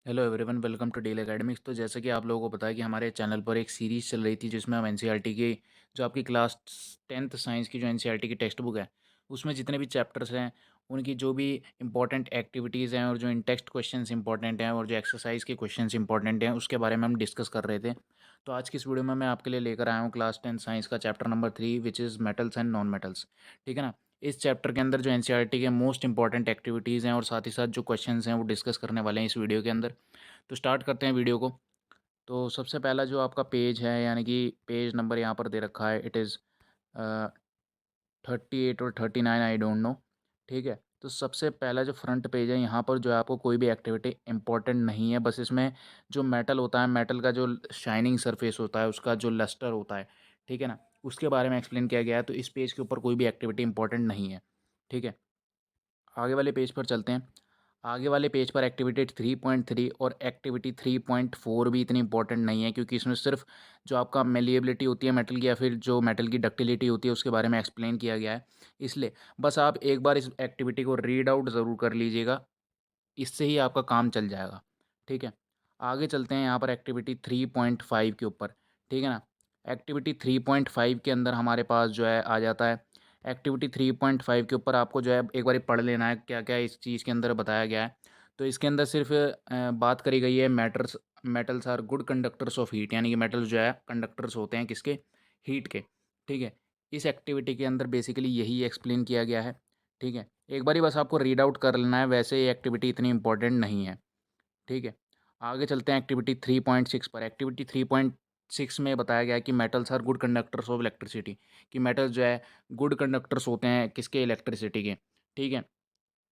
Hello everyone, welcome to Dell academics. तो जैसे कि आप लोगों को पता है कि हमारे चैनल पर एक सीरीज़ चल रही थी जिसमें हम एनसीईआरटी की जो आपकी क्लास 10th साइंस की जो एनसीईआरटी की टेक्स्ट बुक है उसमें जितने भी चैप्टर्स हैं उनकी जो भी इंपॉर्टेंट एक्टिविटीज़ हैं और जो इन टेक्स्ट क्वेश्चंस इंपॉर्टेंट हैं और जो एक्सरसाइज के क्वेश्चंस इंपॉर्टेंट हैं उसके बारे में हम डिस्कस कर रहे थे। तो आज की इस वीडियो में मैं आपके लिए लेकर आया हूँ क्लास 10 साइंस का chapter number 3 which is metals and non metals. ठीक है ना। इस चैप्टर के अंदर जो एनसीईआरटी के मोस्ट इंपॉर्टेंट एक्टिविटीज़ हैं और साथ ही साथ जो क्वेश्चंस हैं वो डिस्कस करने वाले हैं इस वीडियो के अंदर। तो स्टार्ट करते हैं वीडियो को। तो सबसे पहला जो आपका पेज है यानी कि पेज नंबर यहाँ पर दे रखा है, इट इज़ 38 और 39, आई डोंट नो। ठीक है। तो सबसे पहला जो फ्रंट पेज है यहाँ पर जो है आपको कोई भी एक्टिविटी इंपॉर्टेंट नहीं है, बस इसमें जो मेटल होता है, मेटल का जो शाइनिंग सरफेस होता है, उसका जो लस्टर होता है, ठीक है ना, उसके बारे में एक्सप्लेन किया गया है। तो इस पेज के ऊपर कोई भी एक्टिविटी इंपॉर्टेंट नहीं है। ठीक है। आगे वाले पेज पर चलते हैं। आगे वाले पेज पर एक्टिविटी 3.3 और एक्टिविटी 3.4 भी इतनी इंपॉर्टेंट नहीं है, क्योंकि इसमें सिर्फ जो आपका मेलिएबिलिटी होती है मेटल की या फिर जो मेटल की डक्टिलिटी होती है उसके बारे में एक्सप्लेन किया गया है। इसलिए बस आप एक बार इस एक्टिविटी को रीड आउट ज़रूर कर लीजिएगा, इससे ही आपका काम चल जाएगा। ठीक है। आगे चलते हैं यहाँ पर एक्टिविटी 3.5 के ऊपर। ठीक है ना। एक्टिविटी 3.5 के अंदर हमारे पास जो है आ जाता है। एक्टिविटी 3.5 के ऊपर आपको जो है एक बार पढ़ लेना है क्या क्या इस चीज़ के अंदर बताया गया है। तो इसके अंदर सिर्फ बात करी गई है metals are good conductors of heat, यानी कि मेटल्स जो है कंडक्टर्स होते हैं किसके, हीट के। ठीक है। इस एक्टिविटी के अंदर बेसिकली यही एक्सप्लेन किया गया है। ठीक है। एक बार ही बस आपको रीड आउट कर लेना है, वैसे ये एक्टिविटी इतनी इंपॉर्टेंट नहीं है। ठीक है। आगे चलते हैं एक्टिविटी 3.6 पर। एक्टिविटी 3.6 में बताया गया है कि metals are good conductors of electricity, कि मेटल्स जो है गुड कंडक्टर्स होते हैं किसके, इलेक्ट्रिसिटी के। ठीक है।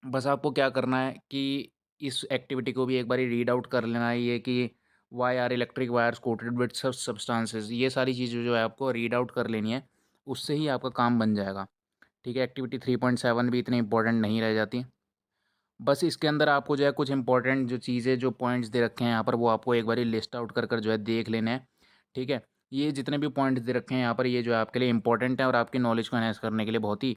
बस आपको क्या करना है कि इस एक्टिविटी को भी एक बार रीड आउट कर लेना है, ये कि why are electric wires coated with such substances, ये सारी चीज़ें जो है आपको रीड आउट कर लेनी है, उससे ही आपका काम बन जाएगा। ठीक है। एक्टिविटी 3.7 भी इतनी इंपॉर्टेंट नहीं रह जाती। बस इसके अंदर आपको जो है कुछ इंपॉर्टेंट जो चीज़ें जो पॉइंट्स दे रखे हैं यहाँ पर वो आपको एक बार लिस्ट आउट कर कर जो है देख लेने हैं। ठीक है। ये जितने भी पॉइंट्स दे रखे हैं यहाँ पर ये जो है आपके लिए इंपॉर्टेंट है और आपकी नॉलेज को एनहेंस करने के लिए बहुत ही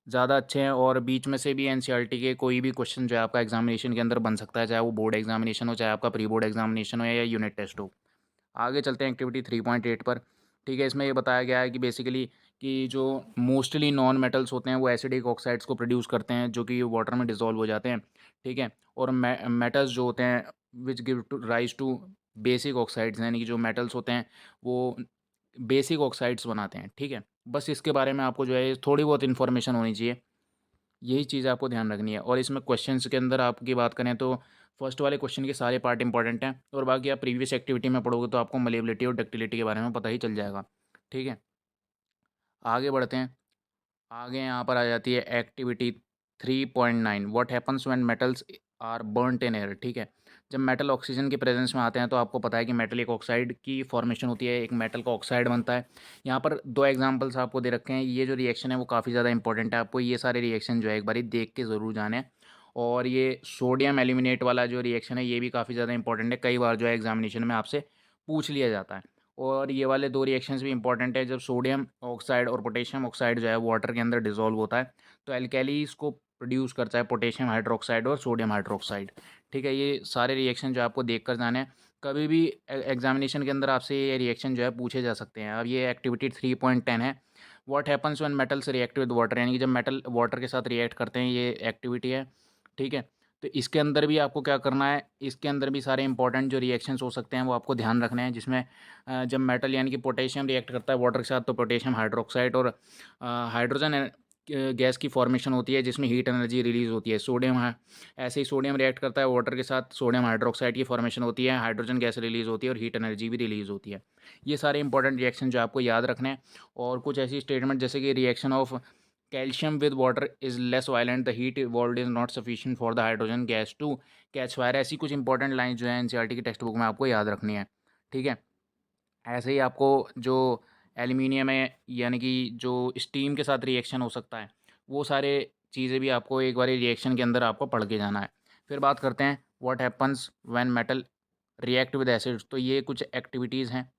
ज़्यादा अच्छे हैं, और बीच में से भी एनसीईआरटी के कोई भी क्वेश्चन जो है आपका एग्जामिनेशन के अंदर बन सकता है, चाहे वो बोर्ड एग्जामिनेशन हो, चाहे आपका प्री बोर्ड एग्जामिनेशन हो या यूनिट टेस्ट हो। आगे चलते हैं एक्टिविटी 3.8 पर। ठीक है। इसमें ये बताया गया है कि बेसिकली कि जो मोस्टली नॉन मेटल्स होते हैं वो एसिडिक ऑक्साइड्स को प्रोड्यूस करते हैं जो कि वाटर में डिसॉल्व हो जाते हैं। ठीक है। और मेटल्स जो होते हैं which give to rise to basic oxides, यानी कि जो मेटल्स होते हैं वो बेसिक ऑक्साइड्स बनाते हैं। ठीक है। बस इसके बारे में आपको जो है थोड़ी बहुत इन्फॉर्मेशन होनी चाहिए, यही चीज़ आपको ध्यान रखनी है। और इसमें क्वेश्चंस के अंदर आपकी बात करें तो फर्स्ट वाले क्वेश्चन के सारे पार्ट इंपॉर्टेंट हैं, और बाकी आप प्रीवियस एक्टिविटी में पढ़ोगे तो आपको मलेबिलिटी और डक्टिलिटी के बारे में पता ही चल जाएगा। ठीक है। आगे बढ़ते हैं। आगे यहाँ पर आ जाती है activity 3.9, what happens when metals are burnt in air. ठीक है। जब मेटल ऑक्सीजन के प्रेजेंस में आते हैं तो आपको पता है कि मेटल एक ऑक्साइड की फॉर्मेशन होती है, एक मेटल का ऑक्साइड बनता है। यहाँ पर दो एग्जांपल्स आपको दे रखे हैं, ये जो रिएक्शन है वो काफ़ी ज़्यादा इंपॉर्टेंट है, आपको ये सारे रिएक्शन जो है एक बार देख के ज़रूर जाने। और ये सोडियम एल्यूमिनेट वाला जो रिएक्शन है ये भी काफ़ी ज़्यादा इंपॉर्टेंट है, कई बार जो है एग्जामिनेशन में आपसे पूछ लिया जाता है। और ये वाले दो रिएक्शंस भी इंपॉर्टेंट है, जब सोडियम ऑक्साइड और पोटेशियम ऑक्साइड जो है वाटर के अंदर डिसॉल्व होता है तो एल्केलीज को प्रोड्यूस करता है पोटेशियम हाइड्रोक्साइड और सोडियम हाइड्रोक्साइड। ठीक है। ये सारे रिएक्शन जो आपको देख कर जाने हैं, कभी भी एग्जामिनेशन के अंदर आपसे ये रिएक्शन जो है पूछे जा सकते हैं। अब ये एक्टिविटी 3.10 है, what happens when metals react with water, यानी कि जब मेटल वाटर के साथ रिएक्ट करते हैं, ये एक्टिविटी है। ठीक है। तो इसके अंदर भी आपको क्या करना है, इसके अंदर भी सारे इंपॉर्टेंट जो रिएक्शंस हो सकते हैं वो आपको ध्यान रखने हैं, जिसमें जब मेटल यानी कि पोटेशियम रिएक्ट करता है वाटर के साथ तो पोटेशियम हाइड्रोक्साइड और हाइड्रोजन गैस की फॉर्मेशन होती है जिसमें हीट एनर्जी रिलीज होती है। सोडियम है, ऐसे ही सोडियम रिएक्ट करता है वाटर के साथ, सोडियम हाइड्रोक्साइड की फॉर्मेशन होती है, हाइड्रोजन गैस रिलीज होती है और हीट एनर्जी भी रिलीज होती है। ये सारे इंपॉर्टेंट रिएक्शन जो आपको याद रखने हैं। और कुछ ऐसी स्टेटमेंट जैसे कि reaction of calcium with water is less violent, the heat evolved is not sufficient for the hydrogen gas to catch fire, ऐसी कुछ इंपॉर्टेंट लाइन जो है एनसीईआरटी की टेक्स्ट बुक में आपको याद रखनी है। ठीक है। ऐसे ही आपको जो एल्यूमिनियम है यानी कि जो स्टीम के साथ रिएक्शन हो सकता है वो सारे चीज़ें भी आपको एक बार रिएक्शन के अंदर आपको पढ़ के जाना है। फिर बात करते हैं what happens when metal react with acids, तो ये कुछ एक्टिविटीज़ हैं।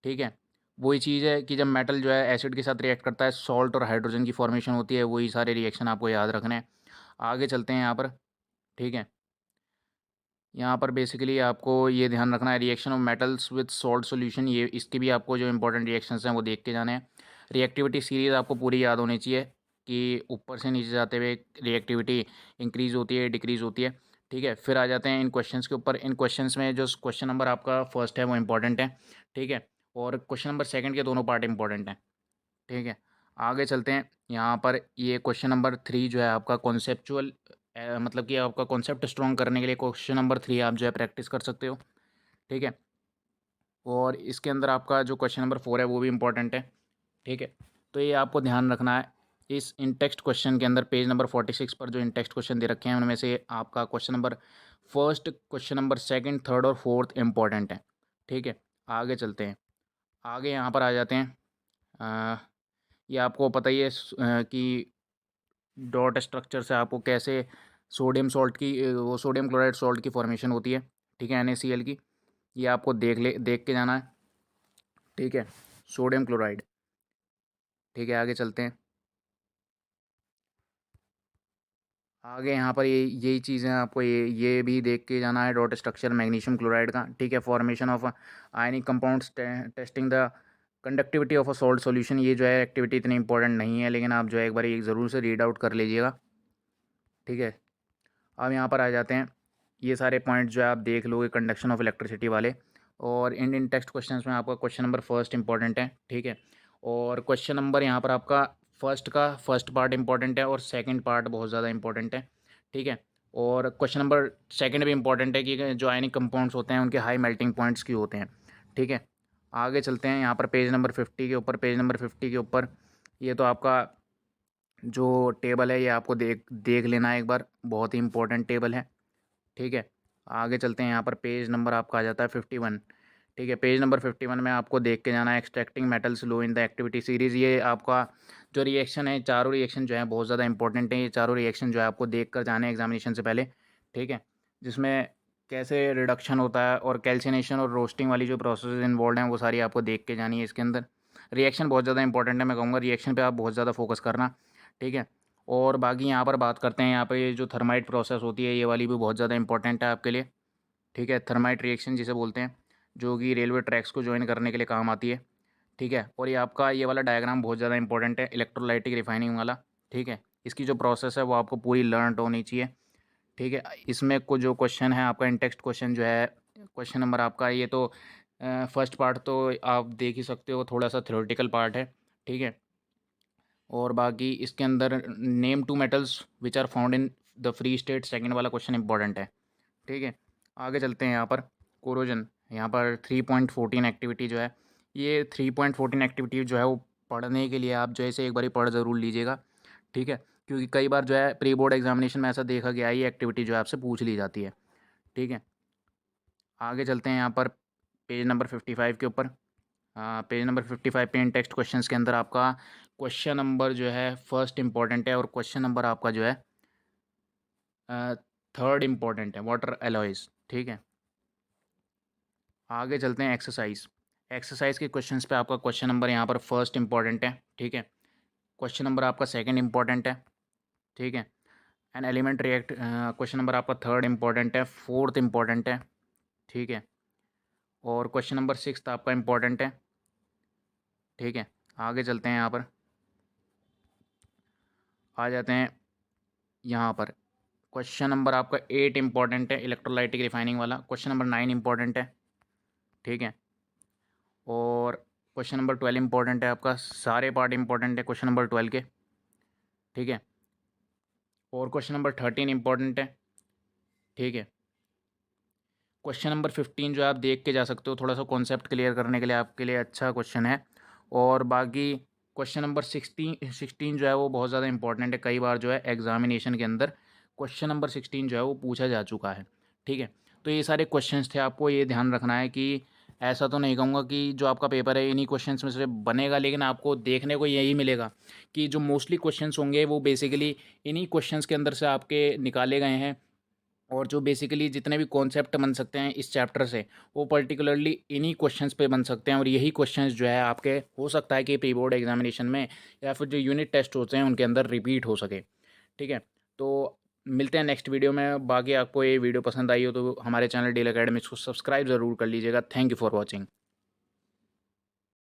ठीक है। वही चीज़ है कि जब मेटल जो है एसिड के साथ रिएक्ट करता है सॉल्ट और हाइड्रोजन की फॉर्मेशन होती है, वही सारे रिएक्शन आपको याद रखने हैं। आगे चलते हैं यहाँ पर। ठीक है। यहाँ पर बेसिकली आपको ये ध्यान रखना है, reaction of metals with salt solution, ये इसके भी आपको जो इंपॉर्टेंट रिएक्शंस हैं वो देख के जाने हैं। रिएक्टिविटी सीरीज़ आपको पूरी याद होनी चाहिए कि ऊपर से नीचे जाते हुए रिएक्टिविटी इंक्रीज़ होती है, डिक्रीज़ होती है। ठीक है, फिर आ जाते हैं इन क्वेश्चंस के ऊपर। इन क्वेश्चंस में जो क्वेश्चन नंबर आपका फर्स्ट है वो इंपॉर्टेंट है। ठीक है, और क्वेश्चन नंबर सेकंड के दोनों पार्ट इंपॉर्टेंट हैं। ठीक है, आगे चलते हैं। यहाँ पर ये क्वेश्चन नंबर 3 जो है आपका कॉन्सेप्चुअल, मतलब कि आपका कॉन्सेप्ट स्ट्रॉन्ग करने के लिए क्वेश्चन नंबर 3 आप जो है प्रैक्टिस कर सकते हो। ठीक है, और इसके अंदर आपका जो क्वेश्चन नंबर 4 है वो भी इम्पोर्टेंट है। ठीक है, तो ये आपको ध्यान रखना है। इस इन टेक्स्ट क्वेश्चन के अंदर पेज नंबर 46 पर जो इन टेक्स्ट क्वेश्चन दे रखे हैं उनमें से आपका question number first, question number second, third और फोर्थ इंपॉर्टेंट है। ठीक है, आगे चलते हैं। आगे यहाँ पर आ जाते हैं। ये आपको पता ही है कि डॉट स्ट्रक्चर से आपको कैसे सोडियम सॉल्ट की वो सोडियम क्लोराइड सॉल्ट की फॉर्मेशन होती है। ठीक है, NaCl की, ये आपको देख के जाना है। ठीक है, सोडियम क्लोराइड। ठीक है, आगे चलते हैं। आगे यहाँ पर यही चीज़ें आपको ये भी देख के जाना है, डॉट स्ट्रक्चर मैग्नीशियम क्लोराइड का। ठीक है, formation of ionic compounds, testing the conductivity of a salt solution, ये जो है एक्टिविटी इतनी इंपॉर्टेंट नहीं है, लेकिन आप जो है एक बार ये ज़रूर से रीड आउट कर लीजिएगा। ठीक है, अब यहाँ पर आ जाते हैं। ये सारे पॉइंट जो है आप देख लोगे कंडक्शन ऑफ इलेक्ट्रिसिटी वाले, और इन टेक्स्ट क्वेश्चंस में आपका क्वेश्चन नंबर फर्स्ट इंपॉर्टेंट है। ठीक है, और क्वेश्चन नंबर यहाँ पर आपका फर्स्ट पार्ट इंपॉर्टेंट है और सेकंड पार्ट बहुत ज़्यादा इंपॉर्टेंट है। ठीक है, और क्वेश्चन नंबर सेकंड भी इंपॉर्टेंट है कि जो आयनिक कंपाउंड्स होते हैं उनके हाई मेल्टिंग पॉइंट्स क्यों होते हैं। ठीक है, आगे चलते हैं। यहाँ पर पेज नंबर 50 के ऊपर ये तो आपका जो टेबल है ये आपको देख देख लेना है एक बार, बहुत ही इंपॉर्टेंट टेबल है। ठीक है, आगे चलते हैं। यहाँ पर पेज नंबर आपका आ जाता है 51। ठीक है, पेज नंबर 51 में आपको देख के जाना है extracting metals low in the activity series. ये आपका जो रिएक्शन है, चारों रिएक्शन जो है बहुत ज़्यादा इंपॉर्टेंट है। ये चारों रिएक्शन जो है आपको देख कर जाना है एग्जामिनेशन से पहले। ठीक है, जिसमें कैसे रिडक्शन होता है और कैल्सिनेशन और रोस्टिंग वाली जो प्रोसेस इन्वॉल्व हैं वो सारी आपको देख के जानी है इसके अंदर। रिएक्शन बहुत ज़्यादा इंपॉर्टेंट है, मैं कहूँगा रिएक्शन पे आप बहुत ज़्यादा फोकस करना। ठीक है, और बाकी यहाँ पर बात करते हैं, यहाँ पे जो थर्माइट प्रोसेस होती है ये वाली भी बहुत ज़्यादा इंपॉर्टेंट है आपके लिए। ठीक है, थर्माइट रिएक्शन जिसे बोलते हैं, जो कि रेलवे ट्रैक्स को ज्वाइन करने के लिए काम आती है। ठीक है, और ये आपका ये वाला डायग्राम बहुत ज़्यादा इंपॉर्टेंट है, इलेक्ट्रोलाइटिक रिफाइनिंग वाला। ठीक है, इसकी जो प्रोसेस है वो आपको पूरी लर्न होनी चाहिए। ठीक है, इसमें को जो क्वेश्चन है आपका इन टेक्स्ट क्वेश्चन जो है, क्वेश्चन नंबर आपका ये तो फर्स्ट पार्ट तो आप देख ही सकते हो, थोड़ा सा थ्योरेटिकल पार्ट है। ठीक है, और बाकी इसके अंदर name two metals which are found in the free state, second वाला क्वेश्चन इंपॉर्टेंट है। ठीक है, आगे चलते हैं। यहाँ पर कोरोजन, यहाँ पर 3.14 एक्टिविटी जो है, ये 3.14 एक्टिविटी जो है वो पढ़ने के लिए आप जो है इसे एक बार पढ़ ज़रूर लीजिएगा। ठीक है, क्योंकि कई बार जो है प्री बोर्ड एग्जामिनेशन में ऐसा देखा गया है, ये एक्टिविटी जो है आपसे पूछ ली जाती है। ठीक है, आगे चलते हैं। यहाँ पर पेज नंबर 55 के ऊपर, पेज नंबर 55 पे इन टेक्स्ट क्वेश्चंस के अंदर आपका क्वेश्चन नंबर जो है फर्स्ट इंपॉर्टेंट है और क्वेश्चन नंबर आपका जो है थर्ड इंपॉर्टेंट है, वाटर एलॉयज़। ठीक है, आगे चलते हैं। एक्सरसाइज के क्वेश्चंस पे आपका क्वेश्चन नंबर यहाँ पर फर्स्ट इंपॉर्टेंट है। ठीक है, क्वेश्चन नंबर आपका सेकंड इंपॉर्टेंट है। ठीक है, an element react, question number आपका थर्ड इंपॉर्टेंट है, फोर्थ इंपॉर्टेंट है। ठीक है, और क्वेश्चन नंबर सिक्स आपका इंपॉर्टेंट है। ठीक है, आगे चलते हैं। यहाँ पर आ जाते हैं। यहाँ पर क्वेश्चन नंबर आपका 8 इंपॉर्टेंट है, इलेक्ट्रोलाइटिक रिफाइनिंग वाला। क्वेश्चन नंबर 9 इंपॉर्टेंट है। ठीक है, और क्वेश्चन नंबर 12 इंपॉर्टेंट है आपका, सारे पार्ट इंपॉर्टेंट है क्वेश्चन नंबर 12 के। ठीक है, और क्वेश्चन नंबर 13 इंपॉर्टेंट है। ठीक है, क्वेश्चन नंबर 15 जो आप देख के जा सकते हो, थोड़ा सा कॉन्सेप्ट क्लियर करने के लिए आपके लिए अच्छा क्वेश्चन है। और बाकी क्वेश्चन नंबर 16 जो है वो बहुत ज़्यादा इंपॉर्टेंट है, कई बार जो है एग्जामिनेशन के अंदर क्वेश्चन नंबर 16 जो है वो पूछा जा चुका है। ठीक है, तो ये सारे क्वेश्चंस थे, आपको ये ध्यान रखना है कि ऐसा तो नहीं कहूँगा कि जो आपका पेपर है इन्हीं क्वेश्चंस में से बनेगा, लेकिन आपको देखने को यही मिलेगा कि जो मोस्टली क्वेश्चंस होंगे वो बेसिकली इन्हीं क्वेश्चंस के अंदर से आपके निकाले गए हैं। और जो बेसिकली जितने भी कॉन्सेप्ट बन सकते हैं इस चैप्टर से, वो पर्टिकुलरली इन्हीं क्वेश्चंस पे बन सकते हैं, और यही क्वेश्चंस जो है आपके हो सकता है कि प्री बोर्ड एग्जामिनेशन में या फिर जो यूनिट टेस्ट होते हैं उनके अंदर रिपीट हो सके। ठीक है, तो मिलते हैं नेक्स्ट वीडियो में। बाकी आपको ये वीडियो पसंद आई हो तो हमारे चैनल डील अकेडमिक्स को सब्सक्राइब ज़रूर कर लीजिएगा। Thank you for watching.